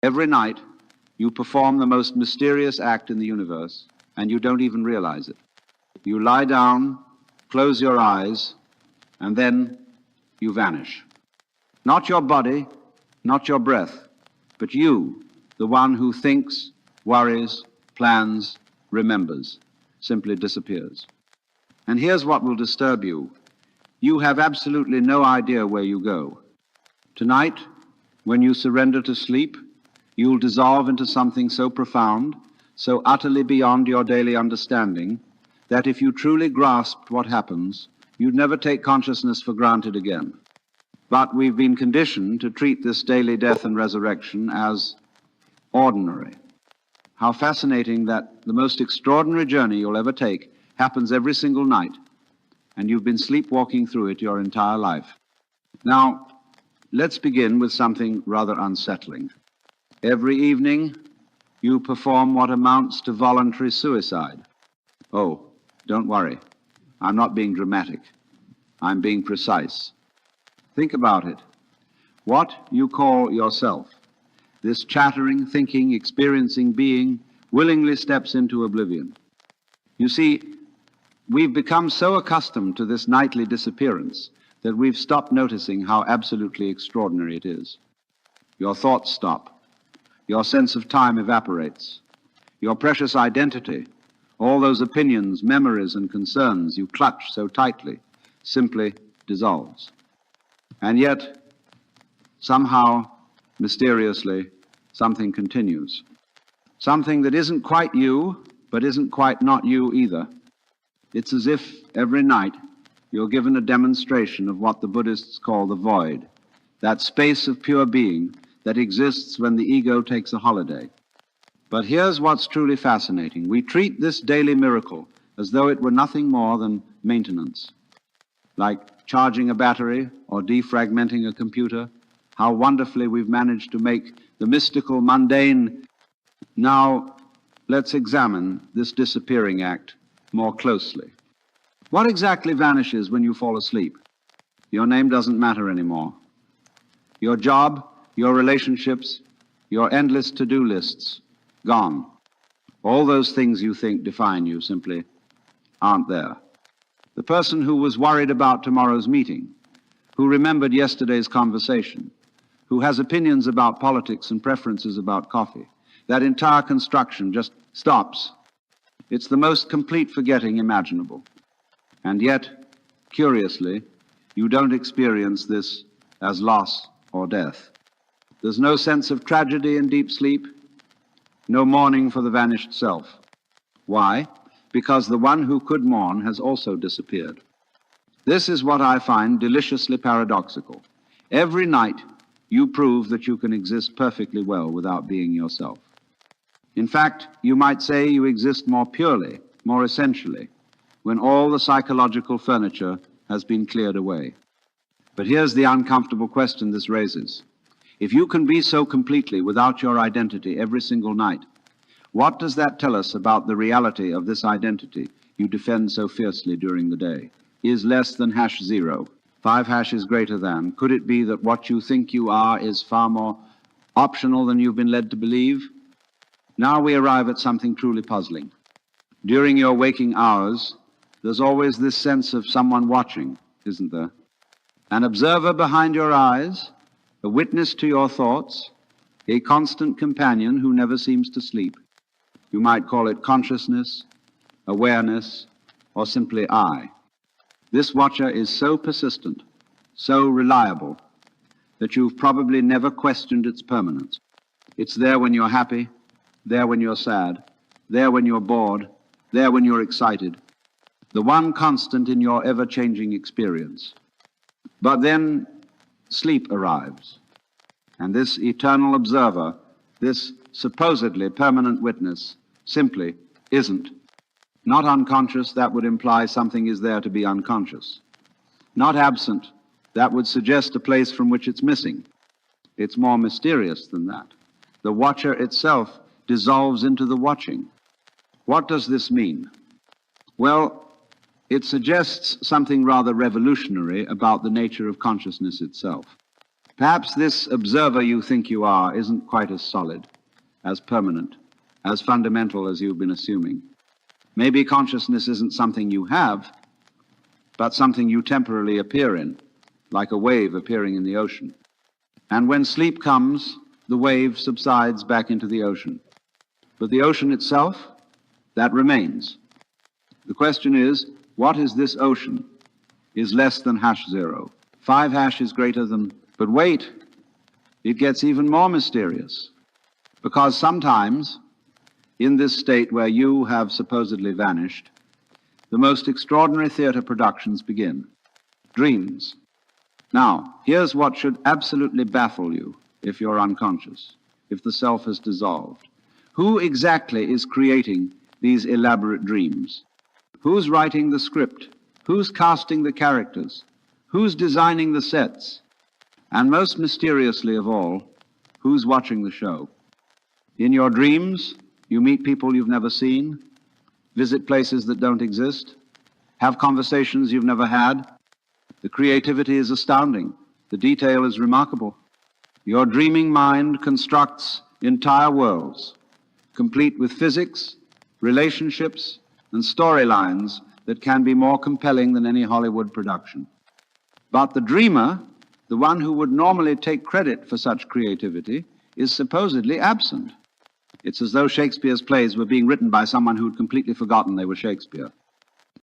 Every night, you perform the most mysterious act in the universe, and you don't even realize it. You lie down, close your eyes, and then you vanish. Not your body, not your breath, but you, the one who thinks, worries, plans, remembers, simply disappears. And here's what will disturb you. You have absolutely no idea where you go. Tonight, when you surrender to sleep, you'll dissolve into something so profound, so utterly beyond your daily understanding, that if you truly grasped what happens, you'd never take consciousness for granted again. But we've been conditioned to treat this daily death and resurrection as ordinary. How fascinating that the most extraordinary journey you'll ever take happens every single night, and you've been sleepwalking through it your entire life. Now, let's begin with something rather unsettling. Every evening, you perform what amounts to voluntary suicide. Oh, don't worry. I'm not being dramatic. I'm being precise. Think about it. What you call yourself, this chattering, thinking, experiencing being, willingly steps into oblivion. You see, we've become so accustomed to this nightly disappearance that we've stopped noticing how absolutely extraordinary it is. Your thoughts stop. Your sense of time evaporates. Your precious identity, all those opinions, memories, and concerns you clutch so tightly, simply dissolves. And yet, somehow, mysteriously, something continues. Something that isn't quite you, but isn't quite not you either. It's as if every night you're given a demonstration of what the Buddhists call the void, that space of pure being that exists when the ego takes a holiday. But here's what's truly fascinating. We treat this daily miracle as though it were nothing more than maintenance, like charging a battery or defragmenting a computer. How wonderfully we've managed to make the mystical, mundane. Now, let's examine this disappearing act more closely. What exactly vanishes when you fall asleep? Your name doesn't matter anymore. Your job, your relationships, your endless to-do lists, gone. All those things you think define you simply aren't there. The person who was worried about tomorrow's meeting, who remembered yesterday's conversation, who has opinions about politics and preferences about coffee, that entire construction just stops. It's the most complete forgetting imaginable. And yet, curiously, you don't experience this as loss or death. There's no sense of tragedy in deep sleep, no mourning for the vanished self. Why? Because the one who could mourn has also disappeared. This is what I find deliciously paradoxical. Every night, you prove that you can exist perfectly well without being yourself. In fact, you might say you exist more purely, more essentially, when all the psychological furniture has been cleared away. But here's the uncomfortable question this raises. If you can be so completely without your identity every single night, what does that tell us about the reality of this identity you defend so fiercely during the day? Is less than #0, 5 hashes greater than? Could it be that what you think you are is far more optional than you've been led to believe? Now we arrive at something truly puzzling. During your waking hours, there's always this sense of someone watching, isn't there? An observer behind your eyes, a witness to your thoughts, a constant companion who never seems to sleep. You might call it consciousness, awareness, or simply I. This watcher is so persistent, so reliable, that you've probably never questioned its permanence. It's there when you're happy, there when you're sad, there when you're bored, there when you're excited. The one constant in your ever-changing experience. But then sleep arrives, and this eternal observer, this supposedly permanent witness, simply isn't. Not unconscious, that would imply something is there to be unconscious. Not absent, that would suggest a place from which it's missing. It's more mysterious than that. The watcher itself dissolves into the watching. What does this mean? Well, it suggests something rather revolutionary about the nature of consciousness itself. Perhaps this observer you think you are isn't quite as solid, as permanent, as fundamental as you've been assuming. Maybe consciousness isn't something you have, but something you temporarily appear in, like a wave appearing in the ocean. And when sleep comes, the wave subsides back into the ocean. But the ocean itself, that remains. The question is, what is this ocean? Is less than #0. 5 hash is greater than... But wait, it gets even more mysterious. Because sometimes, in this state where you have supposedly vanished, the most extraordinary theater productions begin. Dreams. Now, here's what should absolutely baffle you if you're unconscious, if the self has dissolved. Who exactly is creating these elaborate dreams? Who's writing the script? Who's casting the characters? Who's designing the sets? And most mysteriously of all, who's watching the show? In your dreams, you meet people you've never seen, visit places that don't exist, have conversations you've never had. The creativity is astounding. The detail is remarkable. Your dreaming mind constructs entire worlds, complete with physics, relationships, and storylines that can be more compelling than any Hollywood production. But the dreamer, the one who would normally take credit for such creativity, is supposedly absent. It's as though Shakespeare's plays were being written by someone who'd completely forgotten they were Shakespeare.